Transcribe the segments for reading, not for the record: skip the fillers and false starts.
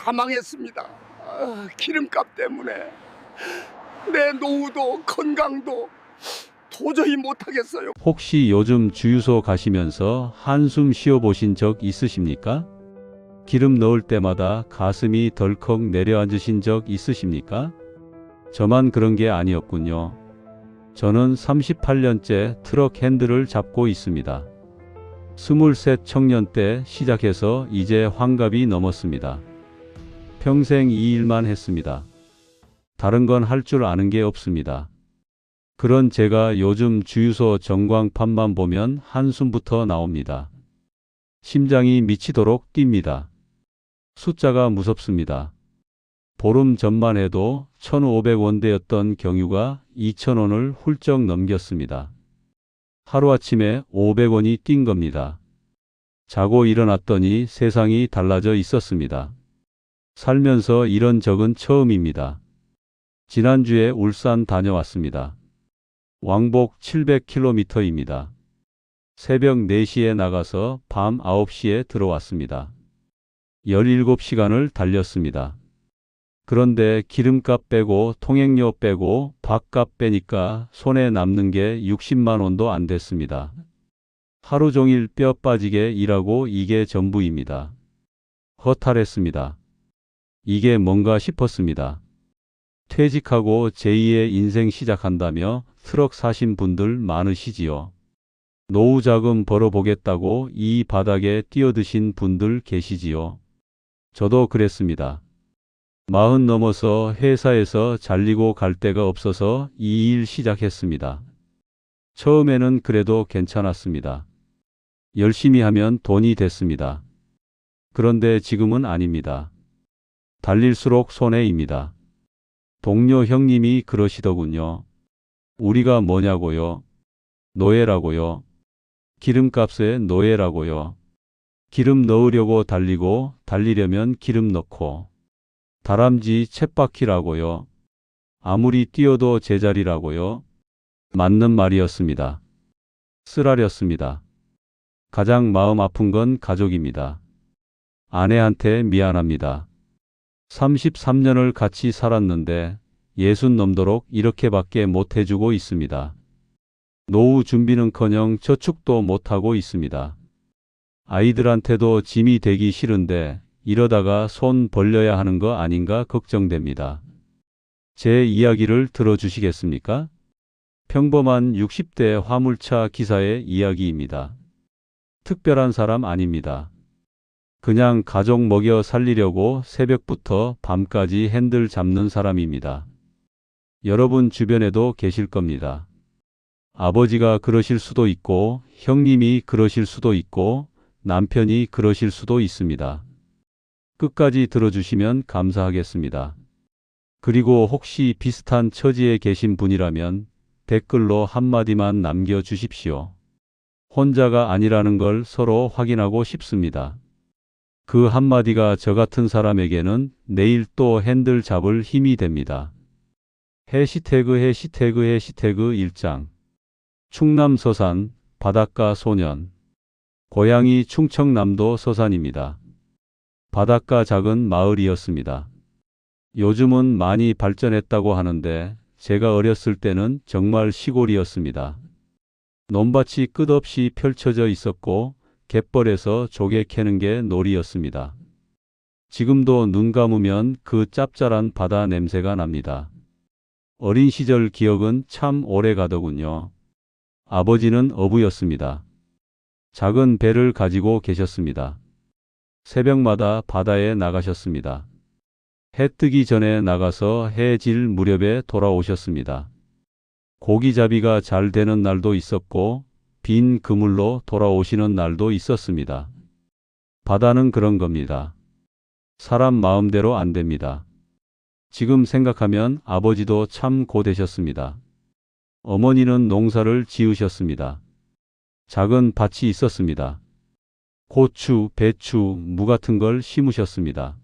다 망했습니다. 기름값 때문에 내 노후도 건강도 도저히 못하겠어요. 혹시 요즘 주유소 가시면서 한숨 쉬어보신 적 있으십니까? 기름 넣을 때마다 가슴이 덜컥 내려앉으신 적 있으십니까? 저만 그런 게 아니었군요. 저는 38년째 트럭 핸들을 잡고 있습니다. 23 청년 때 시작해서 이제 환갑이 넘었습니다. 평생 이 일만 했습니다. 다른 건 할 줄 아는 게 없습니다. 그런 제가 요즘 주유소 전광판만 보면 한숨부터 나옵니다. 심장이 미치도록 뜁니다. 숫자가 무섭습니다. 보름 전만 해도 1,500원대였던 경유가 2,000원을 훌쩍 넘겼습니다. 하루아침에 500원이 뛴 겁니다. 자고 일어났더니 세상이 달라져 있었습니다. 살면서 이런 적은 처음입니다. 지난주에 울산 다녀왔습니다. 왕복 700km입니다. 새벽 4시에 나가서 밤 9시에 들어왔습니다. 17시간을 달렸습니다. 그런데 기름값 빼고 통행료 빼고 밥값 빼니까 손에 남는 게 60만 원도 안 됐습니다. 하루 종일 뼈 빠지게 일하고 이게 전부입니다. 허탈했습니다. 이게 뭔가 싶었습니다. 퇴직하고 제2의 인생 시작한다며 트럭 사신 분들 많으시지요. 노후 자금 벌어보겠다고 이 바닥에 뛰어드신 분들 계시지요. 저도 그랬습니다. 40 넘어서 회사에서 잘리고 갈 데가 없어서 이 일 시작했습니다. 처음에는 그래도 괜찮았습니다. 열심히 하면 돈이 됐습니다. 그런데 지금은 아닙니다. 달릴수록 손해입니다. 동료 형님이 그러시더군요. 우리가 뭐냐고요? 노예라고요. 기름값에 노예라고요. 기름 넣으려고 달리고 달리려면 기름 넣고. 다람쥐 쳇바퀴라고요. 아무리 뛰어도 제자리라고요. 맞는 말이었습니다. 쓰라렸습니다. 가장 마음 아픈 건 가족입니다. 아내한테 미안합니다. 33년을 같이 살았는데 60 넘도록 이렇게밖에 못해주고 있습니다. 노후 준비는커녕 저축도 못하고 있습니다. 아이들한테도 짐이 되기 싫은데 이러다가 손 벌려야 하는 거 아닌가 걱정됩니다. 제 이야기를 들어주시겠습니까? 평범한 60대 화물차 기사의 이야기입니다. 특별한 사람 아닙니다. 그냥 가족 먹여 살리려고 새벽부터 밤까지 핸들 잡는 사람입니다. 여러분 주변에도 계실 겁니다. 아버지가 그러실 수도 있고, 형님이 그러실 수도 있고, 남편이 그러실 수도 있습니다. 끝까지 들어주시면 감사하겠습니다. 그리고 혹시 비슷한 처지에 계신 분이라면 댓글로 한마디만 남겨주십시오. 혼자가 아니라는 걸 서로 확인하고 싶습니다. 그 한마디가 저 같은 사람에게는 내일 또 핸들 잡을 힘이 됩니다. 해시태그 1장 충남 서산 바닷가 소년. 고향이 충청남도 서산입니다. 바닷가 작은 마을이었습니다. 요즘은 많이 발전했다고 하는데 제가 어렸을 때는 정말 시골이었습니다. 논밭이 끝없이 펼쳐져 있었고 갯벌에서 조개 캐는 게 놀이였습니다. 지금도 눈 감으면 그 짭짤한 바다 냄새가 납니다. 어린 시절 기억은 참 오래 가더군요. 아버지는 어부였습니다. 작은 배를 가지고 계셨습니다. 새벽마다 바다에 나가셨습니다. 해 뜨기 전에 나가서 해 질 무렵에 돌아오셨습니다. 고기잡이가 잘 되는 날도 있었고 빈 그물로 돌아오시는 날도 있었습니다. 바다는 그런 겁니다. 사람 마음대로 안 됩니다. 지금 생각하면 아버지도 참 고되셨습니다. 어머니는 농사를 지으셨습니다. 작은 밭이 있었습니다. 고추, 배추, 무 같은 걸 심으셨습니다.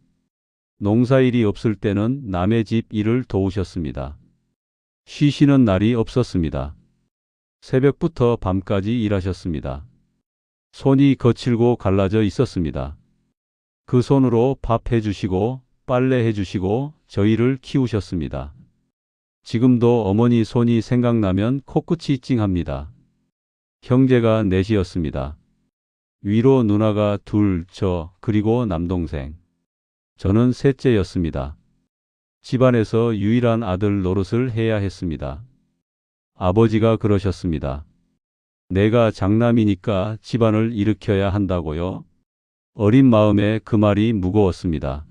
농사일이 없을 때는 남의 집 일을 도우셨습니다. 쉬시는 날이 없었습니다. 새벽부터 밤까지 일하셨습니다. 손이 거칠고 갈라져 있었습니다. 그 손으로 밥 해주시고 빨래해 주시고 저희를 키우셨습니다. 지금도 어머니 손이 생각나면 코끝이 찡합니다. 형제가 넷이었습니다. 위로 누나가 둘, 그리고 남동생. 저는 셋째였습니다. 집안에서 유일한 아들 노릇을 해야 했습니다. 아버지가 그러셨습니다. 내가 장남이니까 집안을 일으켜야 한다고요. 어린 마음에 그 말이 무거웠습니다.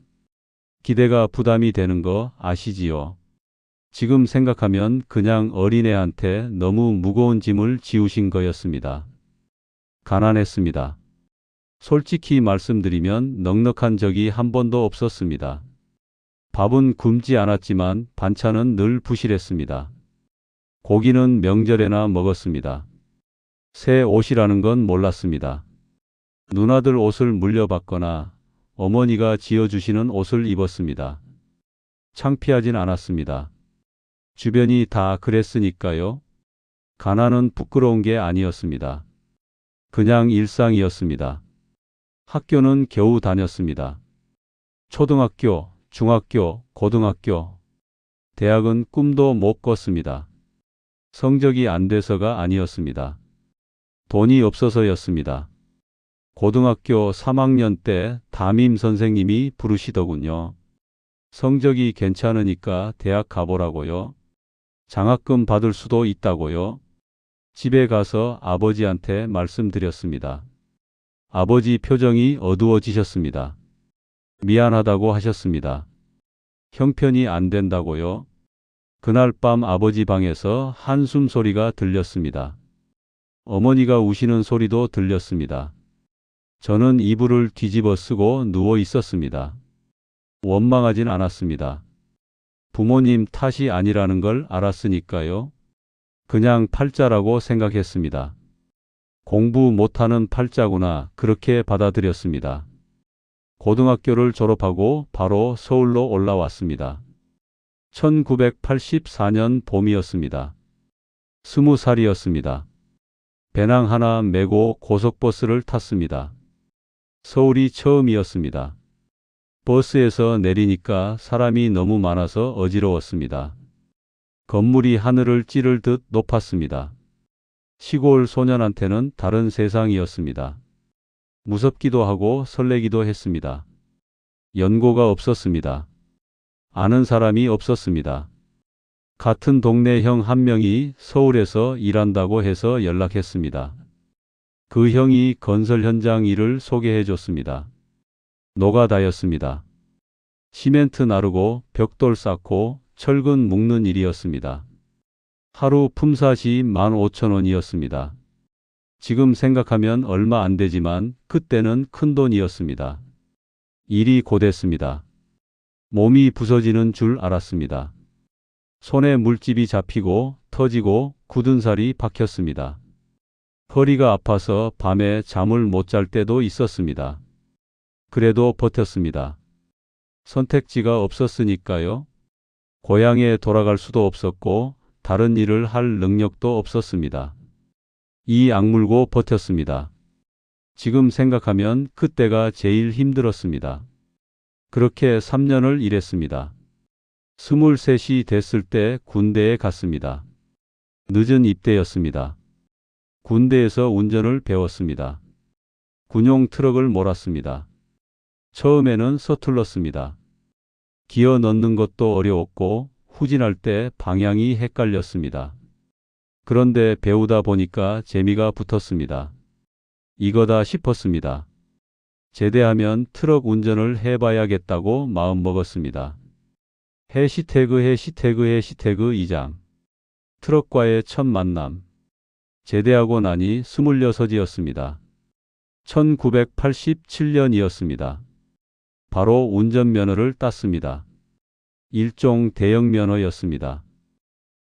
기대가 부담이 되는 거 아시지요? 지금 생각하면 그냥 어린애한테 너무 무거운 짐을 지우신 거였습니다. 가난했습니다. 솔직히 말씀드리면 넉넉한 적이 한 번도 없었습니다. 밥은 굶지 않았지만 반찬은 늘 부실했습니다. 고기는 명절에나 먹었습니다. 새 옷이라는 건 몰랐습니다. 누나들 옷을 물려받거나 어머니가 지어주시는 옷을 입었습니다. 창피하진 않았습니다. 주변이 다 그랬으니까요. 가난은 부끄러운 게 아니었습니다. 그냥 일상이었습니다. 학교는 겨우 다녔습니다. 초등학교, 중학교, 고등학교, 대학은 꿈도 못 꿨습니다. 성적이 안 돼서가 아니었습니다. 돈이 없어서였습니다. 고등학교 3학년 때 담임 선생님이 부르시더군요. 성적이 괜찮으니까 대학 가보라고요. 장학금 받을 수도 있다고요. 집에 가서 아버지한테 말씀드렸습니다. 아버지 표정이 어두워지셨습니다. 미안하다고 하셨습니다. 형편이 안 된다고요. 그날 밤 아버지 방에서 한숨 소리가 들렸습니다. 어머니가 우시는 소리도 들렸습니다. 저는 이불을 뒤집어 쓰고 누워 있었습니다. 원망하진 않았습니다. 부모님 탓이 아니라는 걸 알았으니까요. 그냥 팔자라고 생각했습니다. 공부 못하는 팔자구나 그렇게 받아들였습니다. 고등학교를 졸업하고 바로 서울로 올라왔습니다. 1984년 봄이었습니다. 20살이었습니다. 배낭 하나 메고 고속버스를 탔습니다. 서울이 처음이었습니다. 버스에서 내리니까 사람이 너무 많아서 어지러웠습니다. 건물이 하늘을 찌를 듯 높았습니다. 시골 소년한테는 다른 세상이었습니다. 무섭기도 하고 설레기도 했습니다. 연고가 없었습니다. 아는 사람이 없었습니다. 같은 동네 형 한 명이 서울에서 일한다고 해서 연락했습니다. 그 형이 건설 현장 일을 소개해 줬습니다. 노가다였습니다. 시멘트 나르고 벽돌 쌓고 철근 묶는 일이었습니다. 하루 품삯이 15,000원이었습니다. 지금 생각하면 얼마 안 되지만 그때는 큰 돈이었습니다. 일이 고됐습니다. 몸이 부서지는 줄 알았습니다. 손에 물집이 잡히고 터지고 굳은 살이 박혔습니다. 허리가 아파서 밤에 잠을 못 잘 때도 있었습니다. 그래도 버텼습니다. 선택지가 없었으니까요. 고향에 돌아갈 수도 없었고 다른 일을 할 능력도 없었습니다. 이 악물고 버텼습니다. 지금 생각하면 그때가 제일 힘들었습니다. 그렇게 3년을 일했습니다. 23이 됐을 때 군대에 갔습니다. 늦은 입대였습니다. 군대에서 운전을 배웠습니다. 군용 트럭을 몰았습니다. 처음에는 서툴렀습니다. 기어 넣는 것도 어려웠고 후진할 때 방향이 헷갈렸습니다. 그런데 배우다 보니까 재미가 붙었습니다. 이거다 싶었습니다. 제대하면 트럭 운전을 해봐야겠다고 마음먹었습니다. 해시태그 2장. 트럭과의 첫 만남. 제대하고 나니 26이었습니다. 1987년이었습니다. 바로 운전면허를 땄습니다. 일종 대형 면허였습니다.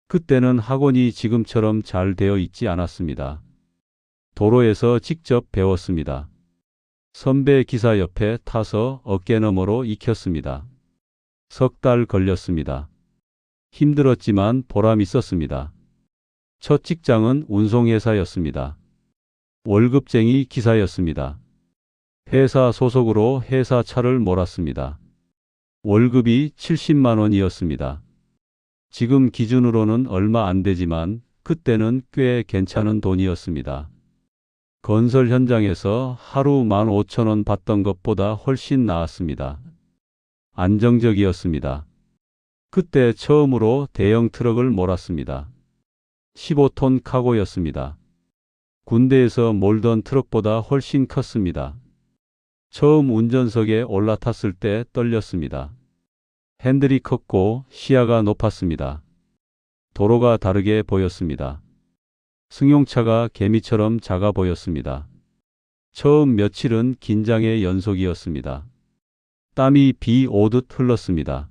그때는 학원이 지금처럼 잘 되어 있지 않았습니다. 도로에서 직접 배웠습니다. 선배 기사 옆에 타서 어깨너머로 익혔습니다. 석 달 걸렸습니다. 힘들었지만 보람 있었습니다. 첫 직장은 운송회사였습니다. 월급쟁이 기사였습니다. 회사 소속으로 회사 차를 몰았습니다. 월급이 70만 원이었습니다. 지금 기준으로는 얼마 안 되지만 그때는 꽤 괜찮은 돈이었습니다. 건설 현장에서 하루 15,000원 받던 것보다 훨씬 나았습니다. 안정적이었습니다. 그때 처음으로 대형 트럭을 몰았습니다. 15톤 카고였습니다. 군대에서 몰던 트럭보다 훨씬 컸습니다. 처음 운전석에 올라탔을 때 떨렸습니다. 핸들이 컸고 시야가 높았습니다. 도로가 다르게 보였습니다. 승용차가 개미처럼 작아 보였습니다. 처음 며칠은 긴장의 연속이었습니다. 땀이 비 오듯 흘렀습니다.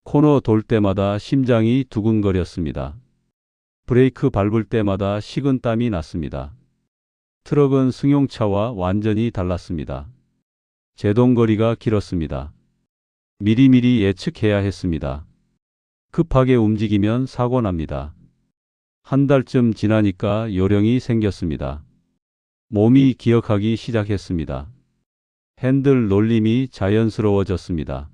코너 돌 때마다 심장이 두근거렸습니다. 브레이크 밟을 때마다 식은땀이 났습니다. 트럭은 승용차와 완전히 달랐습니다. 제동거리가 길었습니다. 미리미리 예측해야 했습니다. 급하게 움직이면 사고 납니다. 한 달쯤 지나니까 요령이 생겼습니다. 몸이 기억하기 시작했습니다. 핸들 놀림이 자연스러워졌습니다.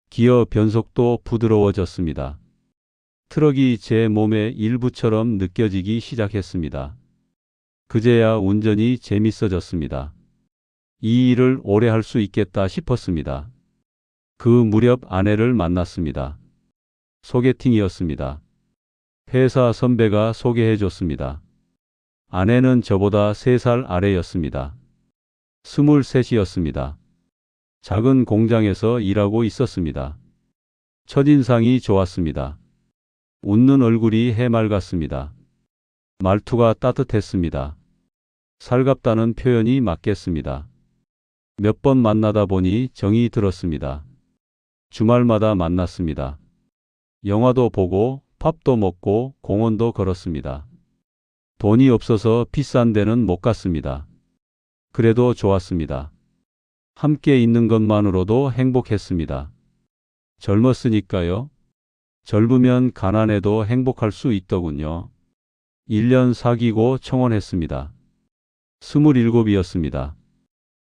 기어 변속도 부드러워졌습니다. 트럭이 제 몸의 일부처럼 느껴지기 시작했습니다. 그제야 운전이 재밌어졌습니다. 이 일을 오래 할 수 있겠다 싶었습니다. 그 무렵 아내를 만났습니다. 소개팅이었습니다. 회사 선배가 소개해 줬습니다. 아내는 저보다 3살 아래였습니다. 23이었습니다. 작은 공장에서 일하고 있었습니다. 첫인상이 좋았습니다. 웃는 얼굴이 해맑았습니다. 말투가 따뜻했습니다. 살갑다는 표현이 맞겠습니다. 몇 번 만나다 보니 정이 들었습니다. 주말마다 만났습니다. 영화도 보고 밥도 먹고 공원도 걸었습니다. 돈이 없어서 비싼 데는 못 갔습니다. 그래도 좋았습니다. 함께 있는 것만으로도 행복했습니다. 젊었으니까요. 젊으면 가난해도 행복할 수 있더군요. 1년 사귀고 청혼했습니다. 27이었습니다.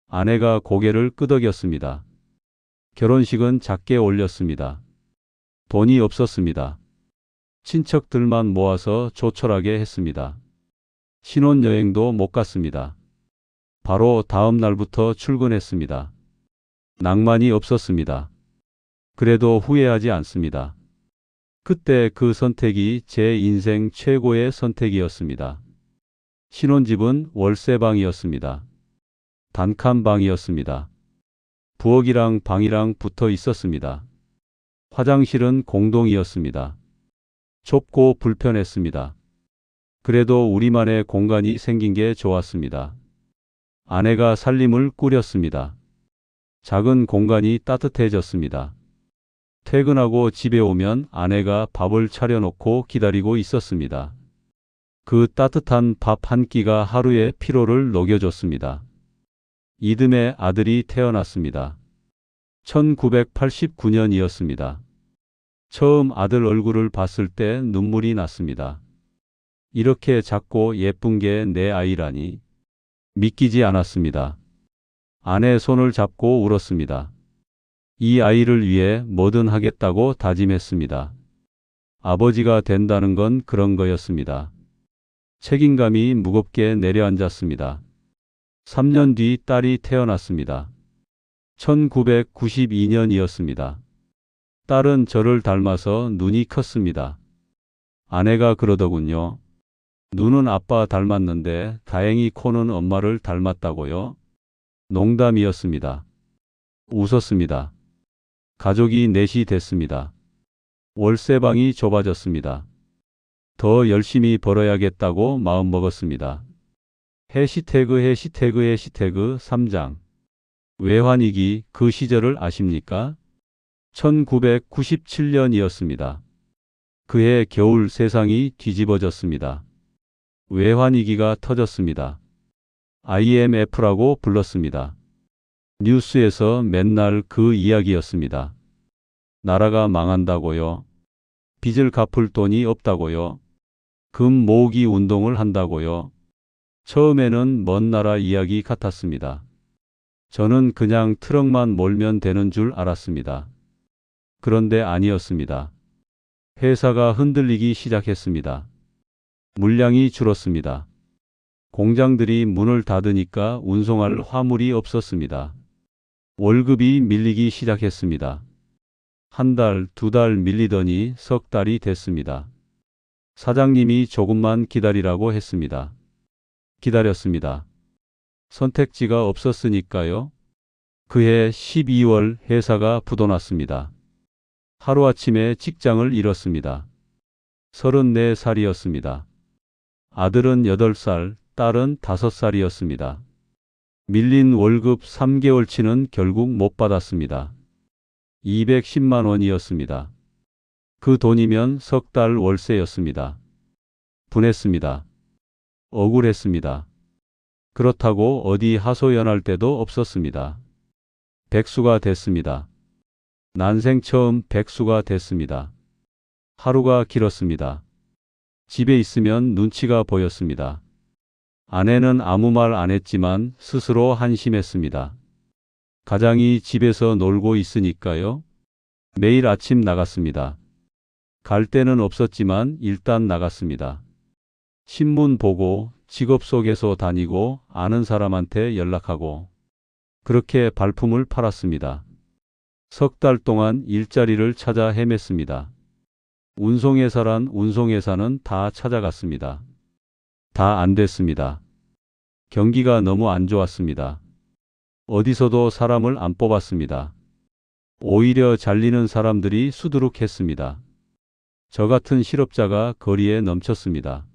아내가 고개를 끄덕였습니다. 결혼식은 작게 올렸습니다. 돈이 없었습니다. 친척들만 모아서 조촐하게 했습니다. 신혼여행도 못 갔습니다. 바로 다음 날부터 출근했습니다. 낭만이 없었습니다. 그래도 후회하지 않습니다. 그때 그 선택이 제 인생 최고의 선택이었습니다. 신혼집은 월세방이었습니다. 단칸방이었습니다. 부엌이랑 방이랑 붙어 있었습니다. 화장실은 공동이었습니다. 좁고 불편했습니다. 그래도 우리만의 공간이 생긴 게 좋았습니다. 아내가 살림을 꾸렸습니다. 작은 공간이 따뜻해졌습니다. 퇴근하고 집에 오면 아내가 밥을 차려놓고 기다리고 있었습니다. 그 따뜻한 밥 한 끼가 하루의 피로를 녹여줬습니다. 이듬해 아들이 태어났습니다. 1989년이었습니다. 처음 아들 얼굴을 봤을 때 눈물이 났습니다. 이렇게 작고 예쁜 게 내 아이라니 믿기지 않았습니다. 아내 손을 잡고 울었습니다. 이 아이를 위해 뭐든 하겠다고 다짐했습니다. 아버지가 된다는 건 그런 거였습니다. 책임감이 무겁게 내려앉았습니다. 3년 뒤 딸이 태어났습니다. 1992년이었습니다. 딸은 저를 닮아서 눈이 컸습니다. 아내가 그러더군요. 눈은 아빠 닮았는데 다행히 코는 엄마를 닮았다고요? 농담이었습니다. 웃었습니다. 가족이 넷이 됐습니다. 월세방이 좁아졌습니다. 더 열심히 벌어야겠다고 마음먹었습니다. 해시태그 3장. 외환위기 그 시절을 아십니까? 1997년이었습니다. 그해 겨울 세상이 뒤집어졌습니다. 외환위기가 터졌습니다. IMF라고 불렀습니다. 뉴스에서 맨날 그 이야기였습니다. 나라가 망한다고요? 빚을 갚을 돈이 없다고요? 금 모으기 운동을 한다고요? 처음에는 먼 나라 이야기 같았습니다. 저는 그냥 트럭만 몰면 되는 줄 알았습니다. 그런데 아니었습니다. 회사가 흔들리기 시작했습니다. 물량이 줄었습니다. 공장들이 문을 닫으니까 운송할 화물이 없었습니다. 월급이 밀리기 시작했습니다. 한 달, 두 달 밀리더니 석 달이 됐습니다. 사장님이 조금만 기다리라고 했습니다. 기다렸습니다. 선택지가 없었으니까요. 그해 12월 회사가 부도났습니다. 하루아침에 직장을 잃었습니다. 34살이었습니다. 아들은 8살, 딸은 5살이었습니다. 밀린 월급 3개월치는 결국 못 받았습니다. 210만 원이었습니다. 그 돈이면 석 달 월세였습니다. 분했습니다. 억울했습니다. 그렇다고 어디 하소연할 데도 없었습니다. 백수가 됐습니다. 난생 처음 백수가 됐습니다. 하루가 길었습니다. 집에 있으면 눈치가 보였습니다. 아내는 아무 말 안 했지만 스스로 한심했습니다. 가장이 집에서 놀고 있으니까요. 매일 아침 나갔습니다. 갈 데는 없었지만 일단 나갔습니다. 신문 보고 직업 소개서 다니고 아는 사람한테 연락하고 그렇게 발품을 팔았습니다. 석 달 동안 일자리를 찾아 헤맸습니다. 운송회사란 운송회사는 다 찾아갔습니다. 다 안 됐습니다. 경기가 너무 안 좋았습니다. 어디서도 사람을 안 뽑았습니다. 오히려 잘리는 사람들이 수두룩했습니다. 저 같은 실업자가 거리에 넘쳤습니다.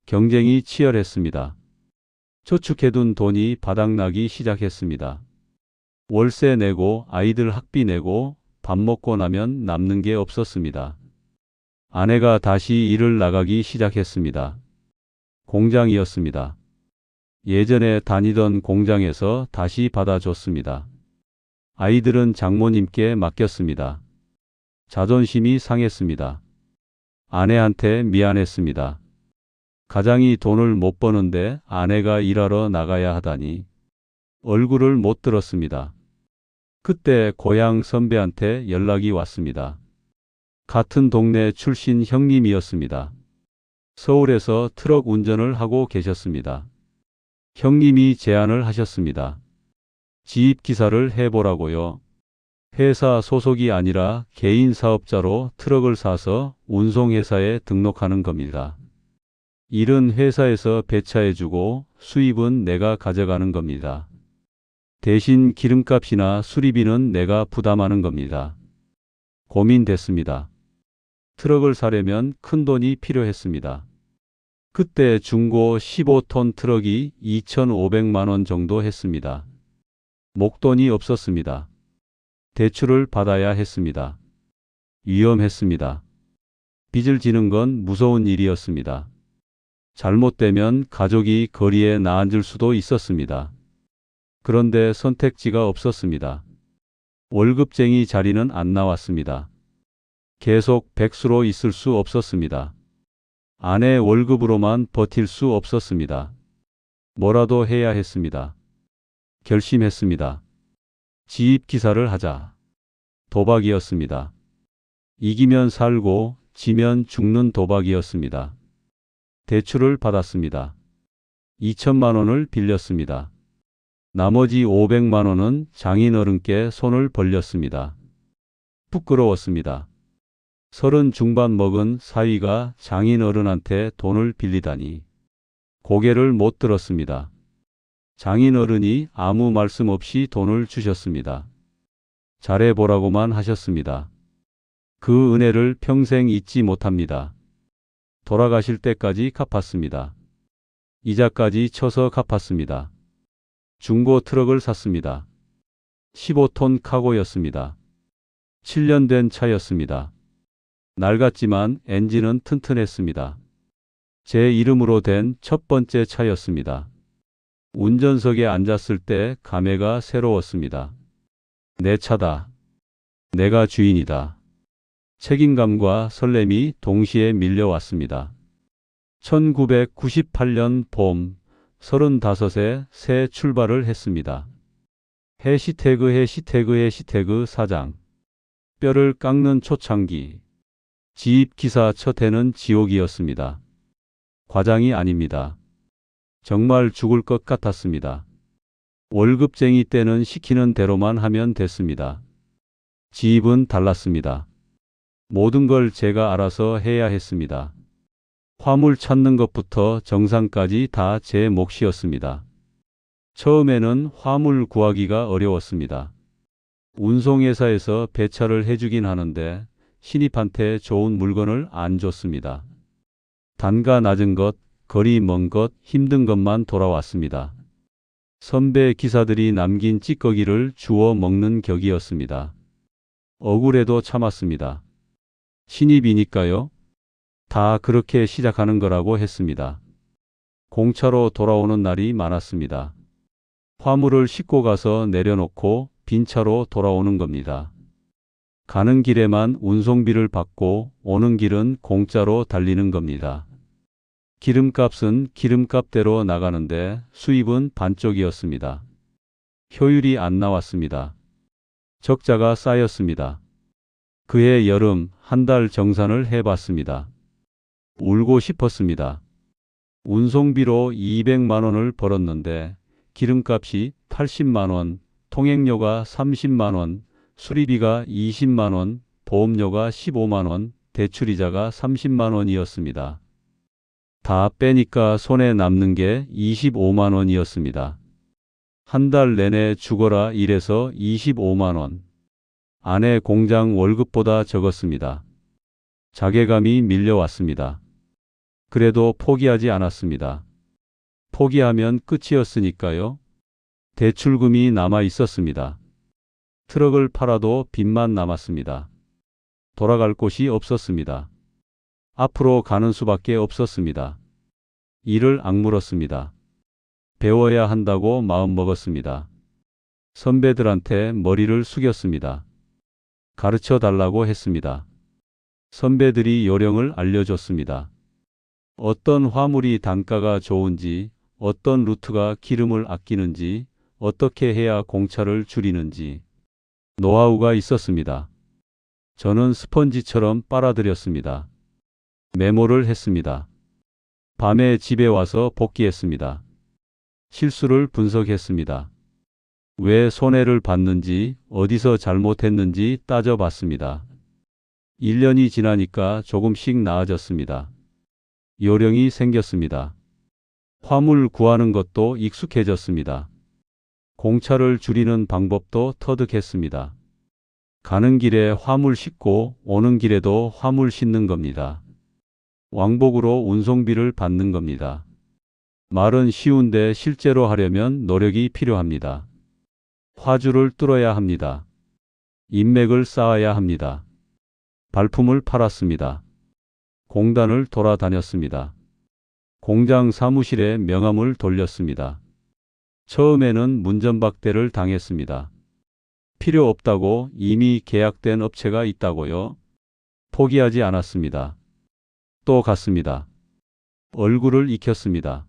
경쟁이 치열했습니다. 저축해둔 돈이 바닥나기 시작했습니다. 월세 내고 아이들 학비 내고 밥 먹고 나면 남는 게 없었습니다. 아내가 다시 일을 나가기 시작했습니다. 공장이었습니다. 예전에 다니던 공장에서 다시 받아줬습니다. 아이들은 장모님께 맡겼습니다. 자존심이 상했습니다. 아내한테 미안했습니다. 가장이 돈을 못 버는데 아내가 일하러 나가야 하다니 얼굴을 못 들었습니다. 그때 고향 선배한테 연락이 왔습니다. 같은 동네 출신 형님이었습니다. 서울에서 트럭 운전을 하고 계셨습니다. 형님이 제안을 하셨습니다. 지입기사를 해보라고요. 회사 소속이 아니라 개인 사업자로 트럭을 사서 운송회사에 등록하는 겁니다. 일은 회사에서 배차해주고 수입은 내가 가져가는 겁니다. 대신 기름값이나 수리비는 내가 부담하는 겁니다. 고민됐습니다. 트럭을 사려면 큰 돈이 필요했습니다. 그때 중고 15톤 트럭이 2,500만 원 정도 했습니다. 목돈이 없었습니다. 대출을 받아야 했습니다. 위험했습니다. 빚을 지는 건 무서운 일이었습니다. 잘못되면 가족이 거리에 나앉을 수도 있었습니다. 그런데 선택지가 없었습니다. 월급쟁이 자리는 안 나왔습니다. 계속 백수로 있을 수 없었습니다. 아내 월급으로만 버틸 수 없었습니다. 뭐라도 해야 했습니다. 결심했습니다. 지입기사를 하자. 도박이었습니다. 이기면 살고 지면 죽는 도박이었습니다. 대출을 받았습니다. 2천만 원을 빌렸습니다. 나머지 500만 원은 장인어른께 손을 벌렸습니다. 부끄러웠습니다. 30 중반 먹은 사위가 장인어른한테 돈을 빌리다니 고개를 못 들었습니다. 장인어른이 아무 말씀 없이 돈을 주셨습니다. 잘해보라고만 하셨습니다. 그 은혜를 평생 잊지 못합니다. 돌아가실 때까지 갚았습니다. 이자까지 쳐서 갚았습니다. 중고 트럭을 샀습니다. 15톤 카고였습니다. 7년 된 차였습니다. 낡았지만 엔진은 튼튼했습니다. 제 이름으로 된 첫 번째 차였습니다. 운전석에 앉았을 때 감회가 새로웠습니다. 내 차다. 내가 주인이다. 책임감과 설렘이 동시에 밀려왔습니다. 1998년 봄 35에 새 출발을 했습니다. 해시태그 사장. 뼈를 깎는 초창기. 지입 기사 첫 해는 지옥이었습니다. 과장이 아닙니다. 정말 죽을 것 같았습니다. 월급쟁이 때는 시키는 대로만 하면 됐습니다. 지입은 달랐습니다. 모든 걸 제가 알아서 해야 했습니다. 화물 찾는 것부터 정상까지 다 제 몫이었습니다. 처음에는 화물 구하기가 어려웠습니다. 운송회사에서 배차를 해주긴 하는데 신입한테 좋은 물건을 안 줬습니다. 단가 낮은 것, 거리 먼 것, 힘든 것만 돌아왔습니다. 선배 기사들이 남긴 찌꺼기를 주워 먹는 격이었습니다. 억울해도 참았습니다. 신입이니까요. 다 그렇게 시작하는 거라고 했습니다. 공차로 돌아오는 날이 많았습니다. 화물을 싣고 가서 내려놓고 빈 차로 돌아오는 겁니다. 가는 길에만 운송비를 받고 오는 길은 공짜로 달리는 겁니다. 기름값은 기름값대로 나가는데 수입은 반쪽이었습니다. 효율이 안 나왔습니다. 적자가 쌓였습니다. 그해 여름 한 달 정산을 해봤습니다. 울고 싶었습니다. 운송비로 200만 원을 벌었는데 기름값이 80만 원, 통행료가 30만 원, 수리비가 20만 원, 보험료가 15만 원, 대출이자가 30만 원이었습니다. 다 빼니까 손에 남는 게 25만 원이었습니다. 한 달 내내 죽어라 일해서 25만 원. 아내 공장 월급보다 적었습니다. 자괴감이 밀려왔습니다. 그래도 포기하지 않았습니다. 포기하면 끝이었으니까요. 대출금이 남아 있었습니다. 트럭을 팔아도 빚만 남았습니다. 돌아갈 곳이 없었습니다. 앞으로 가는 수밖에 없었습니다. 이를 악물었습니다. 배워야 한다고 마음먹었습니다. 선배들한테 머리를 숙였습니다. 가르쳐 달라고 했습니다. 선배들이 요령을 알려줬습니다. 어떤 화물이 단가가 좋은지, 어떤 루트가 기름을 아끼는지, 어떻게 해야 공차를 줄이는지 노하우가 있었습니다. 저는 스펀지처럼 빨아들였습니다. 메모를 했습니다. 밤에 집에 와서 복기했습니다. 실수를 분석했습니다. 왜 손해를 봤는지, 어디서 잘못했는지 따져봤습니다. 1년이 지나니까 조금씩 나아졌습니다. 요령이 생겼습니다. 화물 구하는 것도 익숙해졌습니다. 공차를 줄이는 방법도 터득했습니다. 가는 길에 화물 싣고 오는 길에도 화물 싣는 겁니다. 왕복으로 운송비를 받는 겁니다. 말은 쉬운데 실제로 하려면 노력이 필요합니다. 화주를 뚫어야 합니다. 인맥을 쌓아야 합니다. 발품을 팔았습니다. 공단을 돌아다녔습니다. 공장 사무실에 명함을 돌렸습니다. 처음에는 문전박대를 당했습니다. 필요 없다고 이미 계약된 업체가 있다고요? 포기하지 않았습니다. 또 갔습니다. 얼굴을 익혔습니다.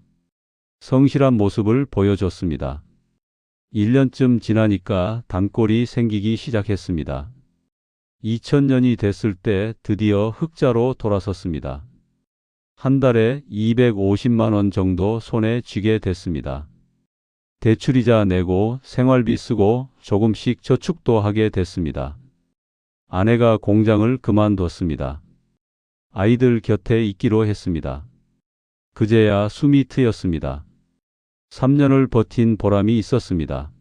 성실한 모습을 보여줬습니다. 1년쯤 지나니까 단골이 생기기 시작했습니다. 2000년이 됐을 때 드디어 흑자로 돌아섰습니다. 한 달에 250만 원 정도 손에 쥐게 됐습니다. 대출이자 내고 생활비 쓰고 조금씩 저축도 하게 됐습니다. 아내가 공장을 그만뒀습니다. 아이들 곁에 있기로 했습니다. 그제야 숨이 트였습니다. 3년을 버틴 보람이 있었습니다.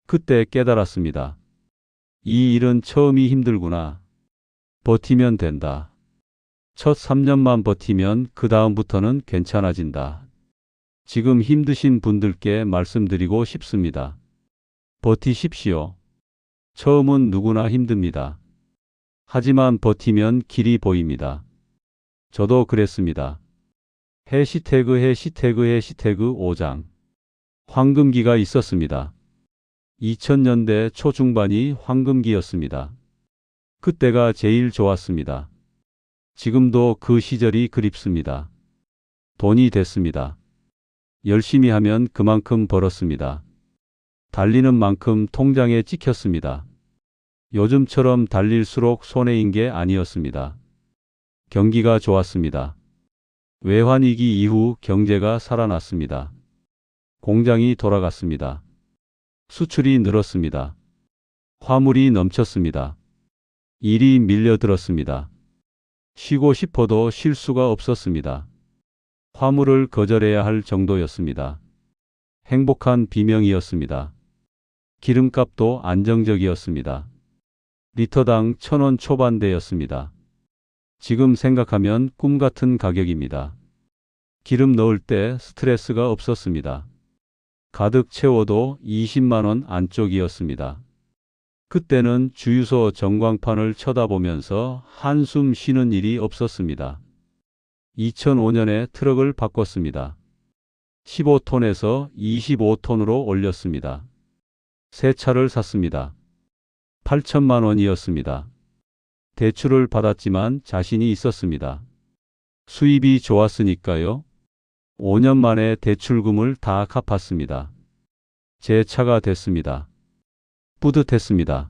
그때 깨달았습니다. 이 일은 처음이 힘들구나. 버티면 된다. 첫 3년만 버티면 그 다음부터는 괜찮아진다. 지금 힘드신 분들께 말씀드리고 싶습니다. 버티십시오. 처음은 누구나 힘듭니다. 하지만 버티면 길이 보입니다. 저도 그랬습니다. 해시태그 5장. 황금기가 있었습니다. 2000년대 초중반이 황금기였습니다. 그때가 제일 좋았습니다. 지금도 그 시절이 그립습니다. 돈이 됐습니다. 열심히 하면 그만큼 벌었습니다. 달리는 만큼 통장에 찍혔습니다. 요즘처럼 달릴수록 손해인 게 아니었습니다. 경기가 좋았습니다. 외환위기 이후 경제가 살아났습니다. 공장이 돌아갔습니다. 수출이 늘었습니다. 화물이 넘쳤습니다. 일이 밀려들었습니다. 쉬고 싶어도 쉴 수가 없었습니다. 화물을 거절해야 할 정도였습니다. 행복한 비명이었습니다. 기름값도 안정적이었습니다. 리터당 1,000원 초반대였습니다. 지금 생각하면 꿈 같은 가격입니다. 기름 넣을 때 스트레스가 없었습니다. 가득 채워도 20만 원 안쪽이었습니다. 그때는 주유소 전광판을 쳐다보면서 한숨 쉬는 일이 없었습니다. 2005년에 트럭을 바꿨습니다. 15톤에서 25톤으로 올렸습니다. 새 차를 샀습니다. 8천만 원이었습니다. 대출을 받았지만 자신이 있었습니다. 수입이 좋았으니까요. 5년 만에 대출금을 다 갚았습니다. 제 차가 됐습니다. 뿌듯했습니다.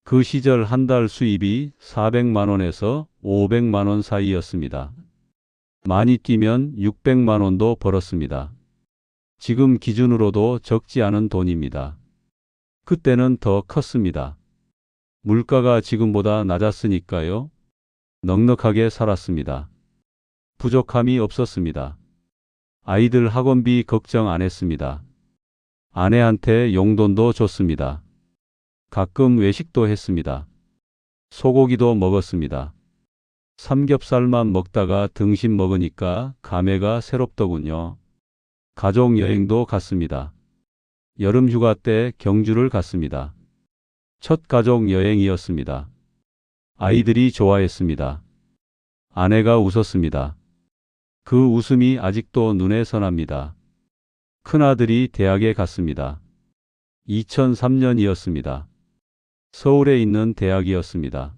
그 시절 한 달 수입이 400만 원에서 500만 원 사이였습니다. 많이 뛰면 600만 원도 벌었습니다. 지금 기준으로도 적지 않은 돈입니다. 그때는 더 컸습니다. 물가가 지금보다 낮았으니까요. 넉넉하게 살았습니다. 부족함이 없었습니다. 아이들 학원비 걱정 안 했습니다. 아내한테 용돈도 줬습니다. 가끔 외식도 했습니다. 소고기도 먹었습니다. 삼겹살만 먹다가 등심 먹으니까 감회가 새롭더군요. 가족 여행도 갔습니다. 여름 휴가 때 경주를 갔습니다. 첫 가족 여행이었습니다. 아이들이 좋아했습니다. 아내가 웃었습니다. 그 웃음이 아직도 눈에 선합니다. 큰아들이 대학에 갔습니다. 2003년이었습니다. 서울에 있는 대학이었습니다.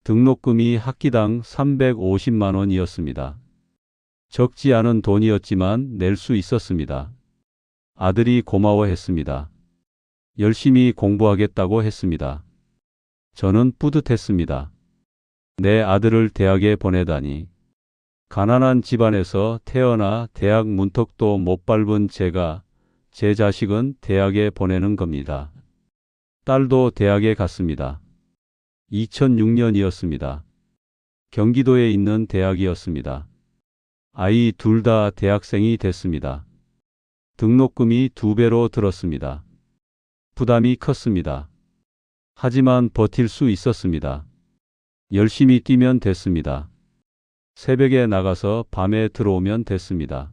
등록금이 학기당 350만 원이었습니다. 적지 않은 돈이었지만 낼 수 있었습니다. 아들이 고마워했습니다. 열심히 공부하겠다고 했습니다. 저는 뿌듯했습니다. 내 아들을 대학에 보내다니. 가난한 집안에서 태어나 대학 문턱도 못 밟은 제가 제 자식은 대학에 보내는 겁니다. 딸도 대학에 갔습니다. 2006년이었습니다. 경기도에 있는 대학이었습니다. 아이 둘 다 대학생이 됐습니다. 등록금이 2배로 들었습니다. 부담이 컸습니다. 하지만 버틸 수 있었습니다. 열심히 뛰면 됐습니다. 새벽에 나가서 밤에 들어오면 됐습니다.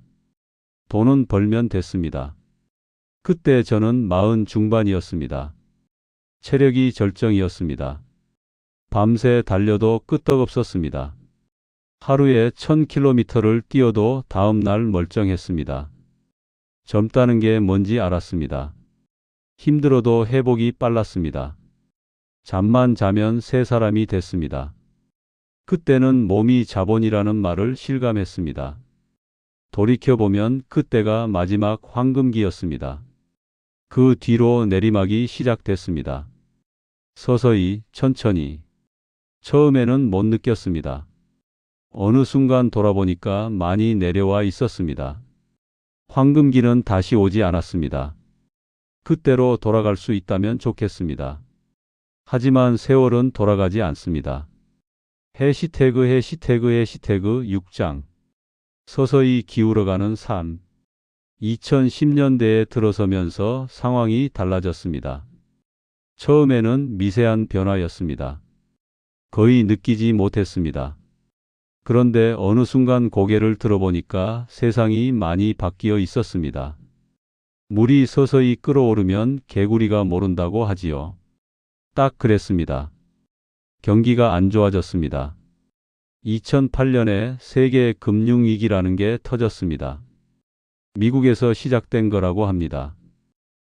돈은 벌면 됐습니다. 그때 저는 40 중반이었습니다. 체력이 절정이었습니다. 밤새 달려도 끄떡없었습니다. 하루에 1000km를 뛰어도 다음 날 멀쩡했습니다. 젊다는 게 뭔지 알았습니다. 힘들어도 회복이 빨랐습니다. 잠만 자면 새 사람이 됐습니다. 그때는 몸이 자본이라는 말을 실감했습니다. 돌이켜보면 그때가 마지막 황금기였습니다. 그 뒤로 내리막이 시작됐습니다. 서서히, 천천히. 처음에는 못 느꼈습니다. 어느 순간 돌아보니까 많이 내려와 있었습니다. 황금기는 다시 오지 않았습니다. 그때로 돌아갈 수 있다면 좋겠습니다. 하지만 세월은 돌아가지 않습니다. 해시태그 6장. 서서히 기울어가는 삶. 2010년대에 들어서면서 상황이 달라졌습니다. 처음에는 미세한 변화였습니다. 거의 느끼지 못했습니다. 그런데 어느 순간 고개를 들어보니까 세상이 많이 바뀌어 있었습니다. 물이 서서히 끓어오르면 개구리가 모른다고 하지요. 딱 그랬습니다. 경기가 안 좋아졌습니다. 2008년에 세계 금융위기라는 게 터졌습니다. 미국에서 시작된 거라고 합니다.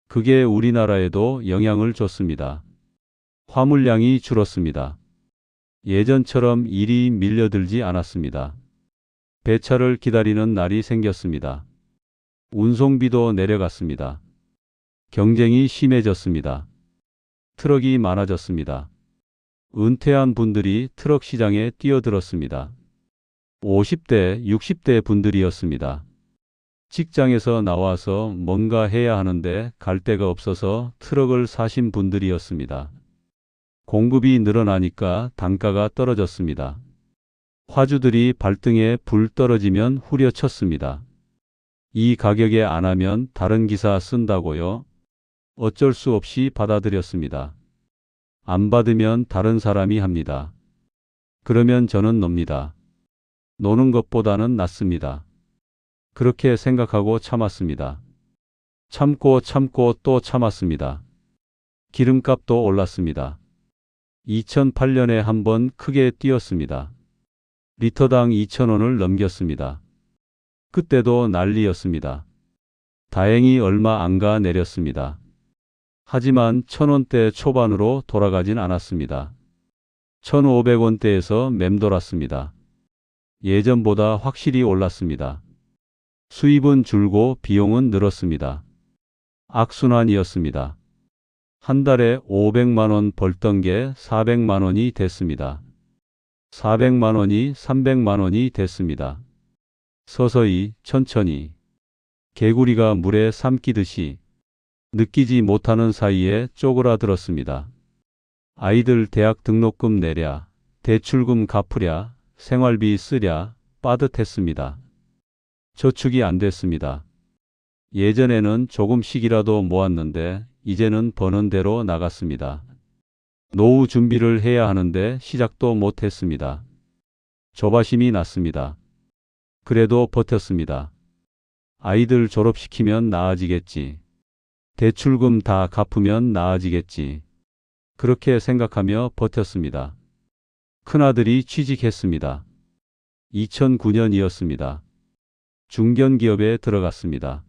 그게 우리나라에도 영향을 줬습니다. 화물량이 줄었습니다. 예전처럼 일이 밀려들지 않았습니다. 배차를 기다리는 날이 생겼습니다. 운송비도 내려갔습니다. 경쟁이 심해졌습니다. 트럭이 많아졌습니다. 은퇴한 분들이 트럭 시장에 뛰어들었습니다. 50대, 60대 분들이었습니다. 직장에서 나와서 뭔가 해야 하는데 갈 데가 없어서 트럭을 사신 분들이었습니다. 공급이 늘어나니까 단가가 떨어졌습니다. 화주들이 발등에 불 떨어지면 후려쳤습니다. 이 가격에 안 하면 다른 기사 쓴다고요? 어쩔 수 없이 받아들였습니다. 안 받으면 다른 사람이 합니다. 그러면 저는 놉니다. 노는 것보다는 낫습니다. 그렇게 생각하고 참았습니다. 참고 또 참았습니다. 기름값도 올랐습니다. 2008년에 한번 크게 뛰었습니다. 리터당 2,000원을 넘겼습니다. 그때도 난리였습니다. 다행히 얼마 안 가 내렸습니다. 하지만 1,000원대 초반으로 돌아가진 않았습니다. 1,500원대에서 맴돌았습니다. 예전보다 확실히 올랐습니다. 수입은 줄고 비용은 늘었습니다. 악순환이었습니다. 한 달에 500만 원 벌던 게 400만 원이 됐습니다. 400만 원이 300만 원이 됐습니다. 서서히 천천히 개구리가 물에 삼키듯이 느끼지 못하는 사이에 쪼그라들었습니다. 아이들 대학 등록금 내랴, 대출금 갚으랴, 생활비 쓰랴 빠듯했습니다. 저축이 안 됐습니다. 예전에는 조금씩이라도 모았는데 이제는 버는 대로 나갔습니다. 노후 준비를 해야 하는데 시작도 못했습니다. 조바심이 났습니다. 그래도 버텼습니다. 아이들 졸업시키면 나아지겠지. 대출금 다 갚으면 나아지겠지. 그렇게 생각하며 버텼습니다. 큰아들이 취직했습니다. 2009년이었습니다. 중견기업에 들어갔습니다.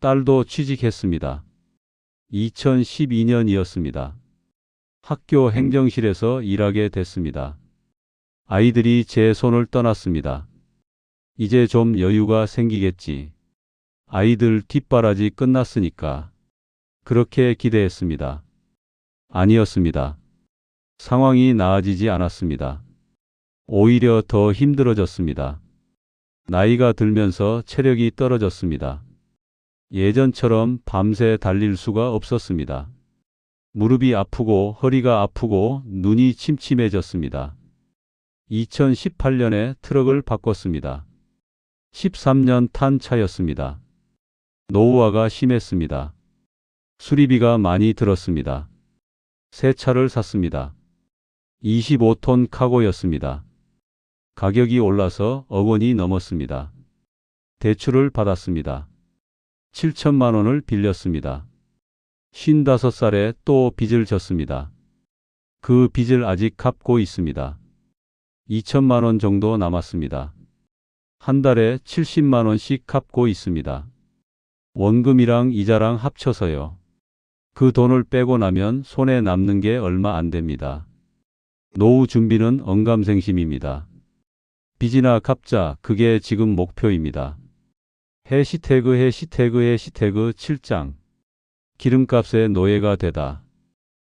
딸도 취직했습니다. 2012년이었습니다. 학교 행정실에서 일하게 됐습니다. 아이들이 제 손을 떠났습니다. 이제 좀 여유가 생기겠지. 아이들 뒷바라지 끝났으니까. 그렇게 기대했습니다. 아니었습니다. 상황이 나아지지 않았습니다. 오히려 더 힘들어졌습니다. 나이가 들면서 체력이 떨어졌습니다. 예전처럼 밤새 달릴 수가 없었습니다. 무릎이 아프고 허리가 아프고 눈이 침침해졌습니다. 2018년에 트럭을 바꿨습니다. 13년 탄 차였습니다. 노후화가 심했습니다. 수리비가 많이 들었습니다. 새 차를 샀습니다. 25톤 카고였습니다. 가격이 올라서 억 원이 넘었습니다. 대출을 받았습니다. 7천만 원을 빌렸습니다. 55살에 또 빚을 졌습니다. 그 빚을 아직 갚고 있습니다. 2천만 원 정도 남았습니다. 한 달에 70만 원씩 갚고 있습니다. 원금이랑 이자랑 합쳐서요. 그 돈을 빼고 나면 손에 남는 게 얼마 안 됩니다. 노후 준비는 언감생심입니다. 빚이나 갚자, 그게 지금 목표입니다. 해시태그 7장. 기름값의 노예가 되다.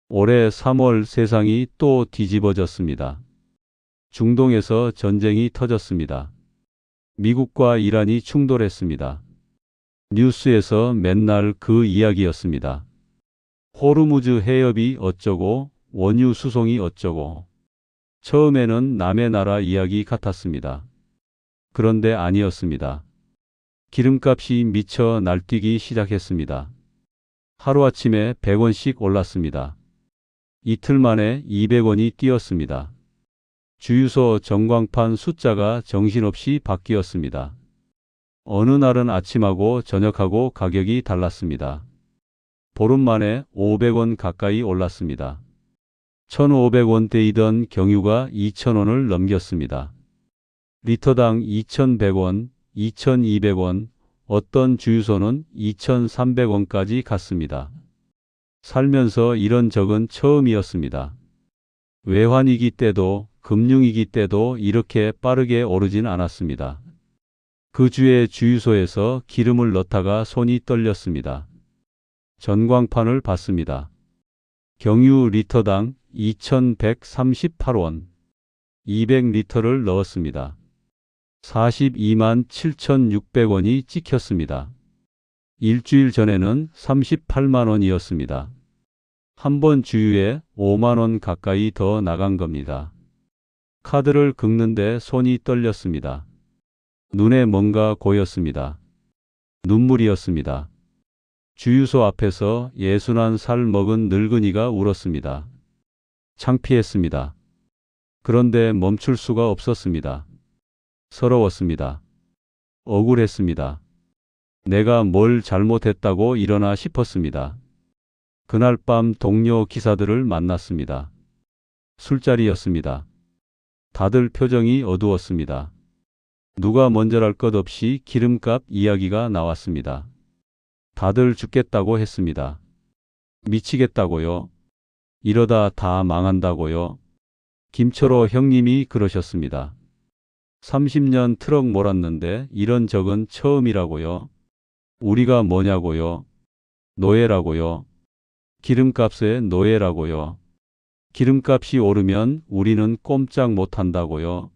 올해 3월 세상이 또 뒤집어졌습니다. 중동에서 전쟁이 터졌습니다. 미국과 이란이 충돌했습니다. 뉴스에서 맨날 그 이야기였습니다. 호르무즈 해협이 어쩌고 원유 수송이 어쩌고. 처음에는 남의 나라 이야기 같았습니다. 그런데 아니었습니다. 기름값이 미쳐 날뛰기 시작했습니다. 하루아침에 100원씩 올랐습니다. 이틀 만에 200원이 뛰었습니다. 주유소 전광판 숫자가 정신없이 바뀌었습니다. 어느 날은 아침하고 저녁하고 가격이 달랐습니다. 보름 만에 500원 가까이 올랐습니다. 1,500원대이던 경유가 2,000원을 넘겼습니다. 리터당 2,100원, 2,200원, 어떤 주유소는 2,300원까지 갔습니다. 살면서 이런 적은 처음이었습니다. 외환위기 때도 금융위기 때도 이렇게 빠르게 오르진 않았습니다. 그 주에 주유소에서 기름을 넣다가 손이 떨렸습니다. 전광판을 봤습니다. 경유 리터당 2,138원, 200리터를 넣었습니다. 42만 7,600원이 찍혔습니다. 일주일 전에는 38만 원이었습니다. 한 번 주유에 5만 원 가까이 더 나간 겁니다. 카드를 긁는데 손이 떨렸습니다. 눈에 뭔가 고였습니다. 눈물이었습니다. 주유소 앞에서 61살 먹은 늙은이가 울었습니다. 창피했습니다. 그런데 멈출 수가 없었습니다. 서러웠습니다. 억울했습니다. 내가 뭘 잘못했다고 이러나 싶었습니다. 그날 밤 동료 기사들을 만났습니다. 술자리였습니다. 다들 표정이 어두웠습니다. 누가 먼저랄 것 없이 기름값 이야기가 나왔습니다. 다들 죽겠다고 했습니다. 미치겠다고요? 이러다 다 망한다고요? 김철호 형님이 그러셨습니다. 30년 트럭 몰았는데 이런 적은 처음이라고요? 우리가 뭐냐고요? 노예라고요? 기름값의 노예라고요? 기름값이 오르면 우리는 꼼짝 못한다고요?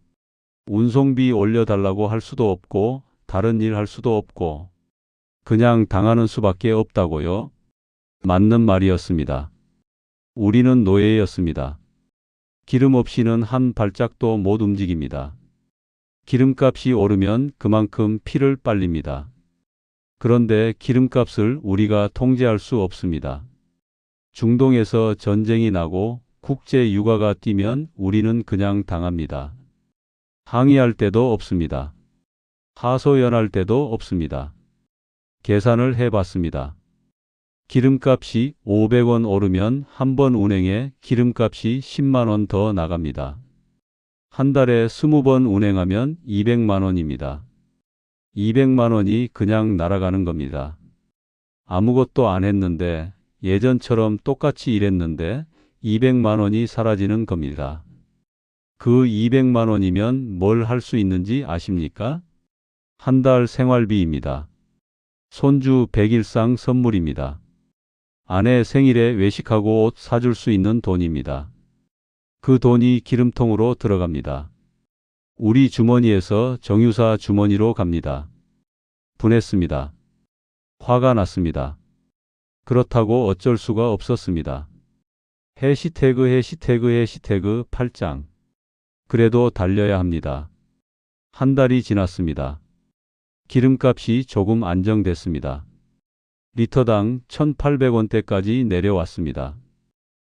운송비 올려달라고 할 수도 없고 다른 일 할 수도 없고 그냥 당하는 수밖에 없다고요? 맞는 말이었습니다. 우리는 노예였습니다. 기름 없이는 한 발짝도 못 움직입니다. 기름값이 오르면 그만큼 피를 빨립니다. 그런데 기름값을 우리가 통제할 수 없습니다. 중동에서 전쟁이 나고 국제 유가가 뛰면 우리는 그냥 당합니다. 항의할 때도 없습니다. 하소연할 때도 없습니다. 계산을 해봤습니다. 기름값이 500원 오르면 한 번 운행에 기름값이 10만 원 더 나갑니다. 한 달에 20번 운행하면 200만 원입니다. 200만 원이 그냥 날아가는 겁니다. 아무것도 안 했는데 예전처럼 똑같이 일했는데 200만 원이 사라지는 겁니다. 그 200만 원이면 뭘 할 수 있는지 아십니까? 한 달 생활비입니다. 손주 100일상 선물입니다. 아내 생일에 외식하고 옷 사줄 수 있는 돈입니다. 그 돈이 기름통으로 들어갑니다. 우리 주머니에서 정유사 주머니로 갑니다. 분했습니다. 화가 났습니다. 그렇다고 어쩔 수가 없었습니다. 해시태그 8장. 그래도 달려야 합니다. 한 달이 지났습니다. 기름값이 조금 안정됐습니다. 리터당 1,800원대까지 내려왔습니다.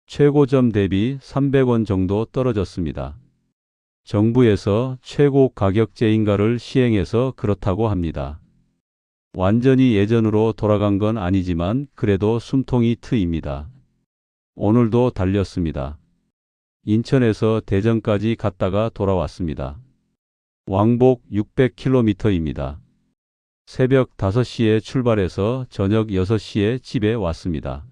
최고점 대비 300원 정도 떨어졌습니다. 정부에서 최고 가격제인가를 시행해서 그렇다고 합니다. 완전히 예전으로 돌아간 건 아니지만 그래도 숨통이 트입니다. 오늘도 달렸습니다. 인천에서 대전까지 갔다가 돌아왔습니다. 왕복 600km입니다. 새벽 5시에 출발해서 저녁 6시에 집에 왔습니다.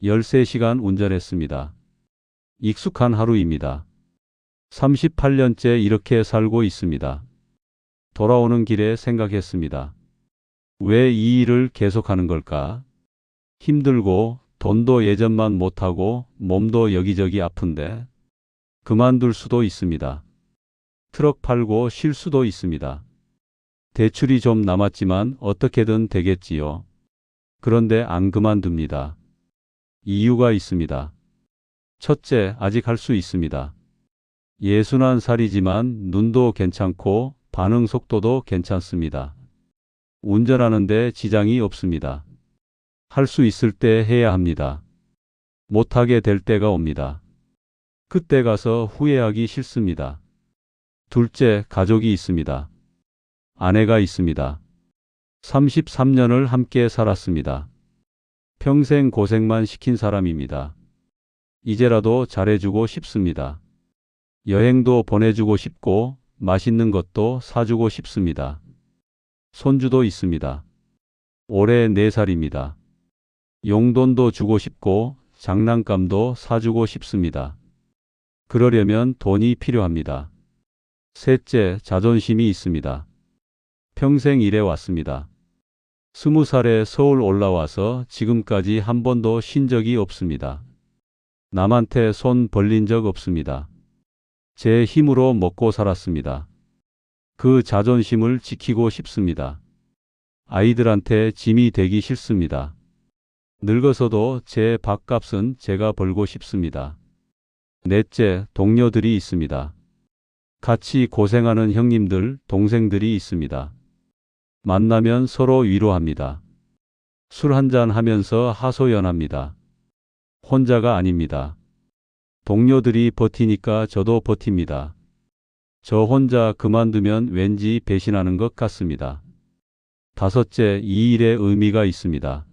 13시간 운전했습니다. 익숙한 하루입니다. 38년째 이렇게 살고 있습니다. 돌아오는 길에 생각했습니다. 왜 이 일을 계속하는 걸까? 힘들고 돈도 예전만 못하고 몸도 여기저기 아픈데 그만둘 수도 있습니다. 트럭 팔고 쉴 수도 있습니다. 대출이 좀 남았지만 어떻게든 되겠지요. 그런데 안 그만둡니다. 이유가 있습니다. 첫째, 아직 할 수 있습니다. 61살이지만 눈도 괜찮고 반응 속도도 괜찮습니다. 운전하는데 지장이 없습니다. 할 수 있을 때 해야 합니다. 못하게 될 때가 옵니다. 그때 가서 후회하기 싫습니다. 둘째, 가족이 있습니다. 아내가 있습니다. 33년을 함께 살았습니다. 평생 고생만 시킨 사람입니다. 이제라도 잘해주고 싶습니다. 여행도 보내주고 싶고 맛있는 것도 사주고 싶습니다. 손주도 있습니다. 올해 4살입니다. 용돈도 주고 싶고 장난감도 사주고 싶습니다. 그러려면 돈이 필요합니다. 셋째, 자존심이 있습니다. 평생 일해왔습니다. 20살에 서울 올라와서 지금까지 한 번도 쉰 적이 없습니다. 남한테 손 벌린 적 없습니다. 제 힘으로 먹고 살았습니다. 그 자존심을 지키고 싶습니다. 아이들한테 짐이 되기 싫습니다. 늙어서도 제 밥값은 제가 벌고 싶습니다. 넷째, 동료들이 있습니다. 같이 고생하는 형님들, 동생들이 있습니다. 만나면 서로 위로합니다. 술 한잔 하면서 하소연합니다. 혼자가 아닙니다. 동료들이 버티니까 저도 버팁니다. 저 혼자 그만두면 왠지 배신하는 것 같습니다. 다섯째, 이 일에 의미가 있습니다.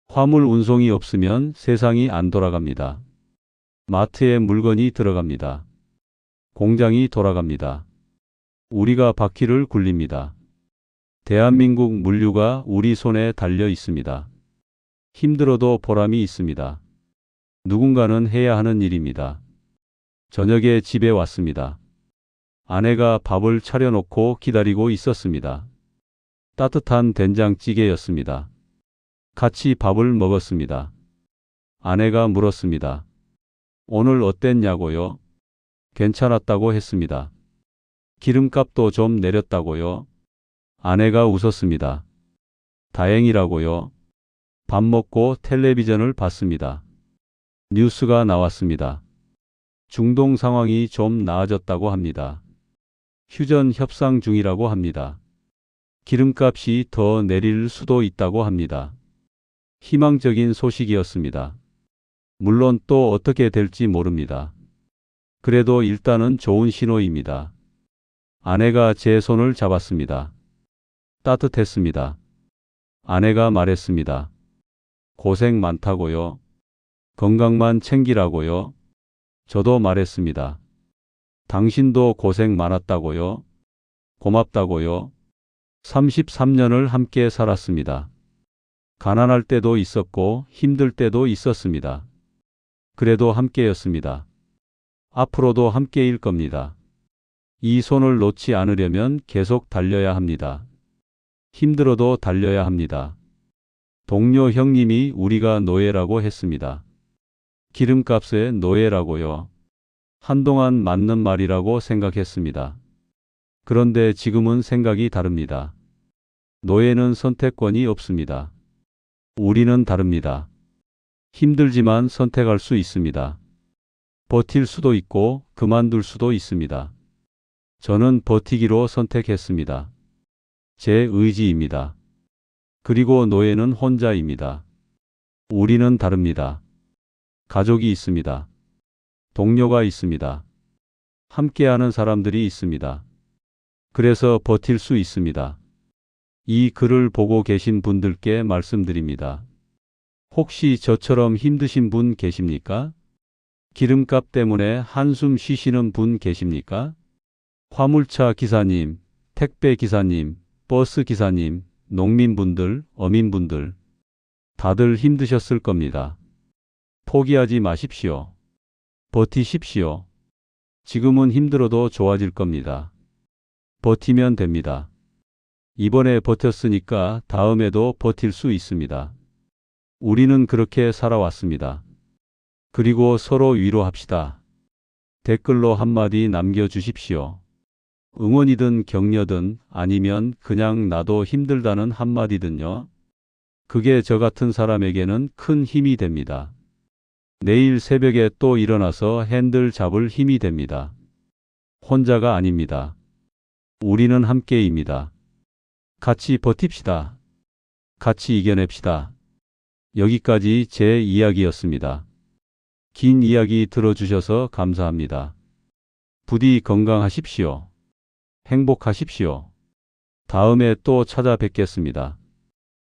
화물 운송이 없으면 세상이 안 돌아갑니다. 마트에 물건이 들어갑니다. 공장이 돌아갑니다. 우리가 바퀴를 굴립니다. 대한민국 물류가 우리 손에 달려 있습니다. 힘들어도 보람이 있습니다. 누군가는 해야 하는 일입니다. 저녁에 집에 왔습니다. 아내가 밥을 차려놓고 기다리고 있었습니다. 따뜻한 된장찌개였습니다. 같이 밥을 먹었습니다. 아내가 물었습니다. 오늘 어땠냐고요? 괜찮았다고 했습니다. 기름값도 좀 내렸다고요? 아내가 웃었습니다. 다행이라고요? 밥 먹고 텔레비전을 봤습니다. 뉴스가 나왔습니다. 중동 상황이 좀 나아졌다고 합니다. 휴전 협상 중이라고 합니다. 기름값이 더 내릴 수도 있다고 합니다. 희망적인 소식이었습니다. 물론 또 어떻게 될지 모릅니다. 그래도 일단은 좋은 신호입니다. 아내가 제 손을 잡았습니다. 따뜻했습니다. 아내가 말했습니다. 고생 많다고요. 건강만 챙기라고요. 저도 말했습니다. 당신도 고생 많았다고요. 고맙다고요. 33년을 함께 살았습니다. 가난할 때도 있었고 힘들 때도 있었습니다. 그래도 함께였습니다. 앞으로도 함께일 겁니다. 이 손을 놓지 않으려면 계속 달려야 합니다. 힘들어도 달려야 합니다. 동료 형님이 우리가 노예라고 했습니다. 기름값의 노예라고요. 한동안 맞는 말이라고 생각했습니다. 그런데 지금은 생각이 다릅니다. 노예는 선택권이 없습니다. 우리는 다릅니다. 힘들지만 선택할 수 있습니다. 버틸 수도 있고 그만둘 수도 있습니다. 저는 버티기로 선택했습니다. 제 의지입니다. 그리고 노예는 혼자입니다. 우리는 다릅니다. 가족이 있습니다. 동료가 있습니다. 함께하는 사람들이 있습니다. 그래서 버틸 수 있습니다. 이 글을 보고 계신 분들께 말씀드립니다. 혹시 저처럼 힘드신 분 계십니까? 기름값 때문에 한숨 쉬시는 분 계십니까? 화물차 기사님, 택배 기사님, 버스 기사님, 농민분들, 어민분들, 다들 힘드셨을 겁니다. 포기하지 마십시오. 버티십시오. 지금은 힘들어도 좋아질 겁니다. 버티면 됩니다. 이번에 버텼으니까 다음에도 버틸 수 있습니다. 우리는 그렇게 살아왔습니다. 그리고 서로 위로합시다. 댓글로 한마디 남겨주십시오. 응원이든 격려든 아니면 그냥 나도 힘들다는 한마디든요. 그게 저 같은 사람에게는 큰 힘이 됩니다. 내일 새벽에 또 일어나서 핸들 잡을 힘이 됩니다. 혼자가 아닙니다. 우리는 함께입니다. 같이 버팁시다. 같이 이겨냅시다. 여기까지 제 이야기였습니다. 긴 이야기 들어주셔서 감사합니다. 부디 건강하십시오. 행복하십시오. 다음에 또 찾아뵙겠습니다.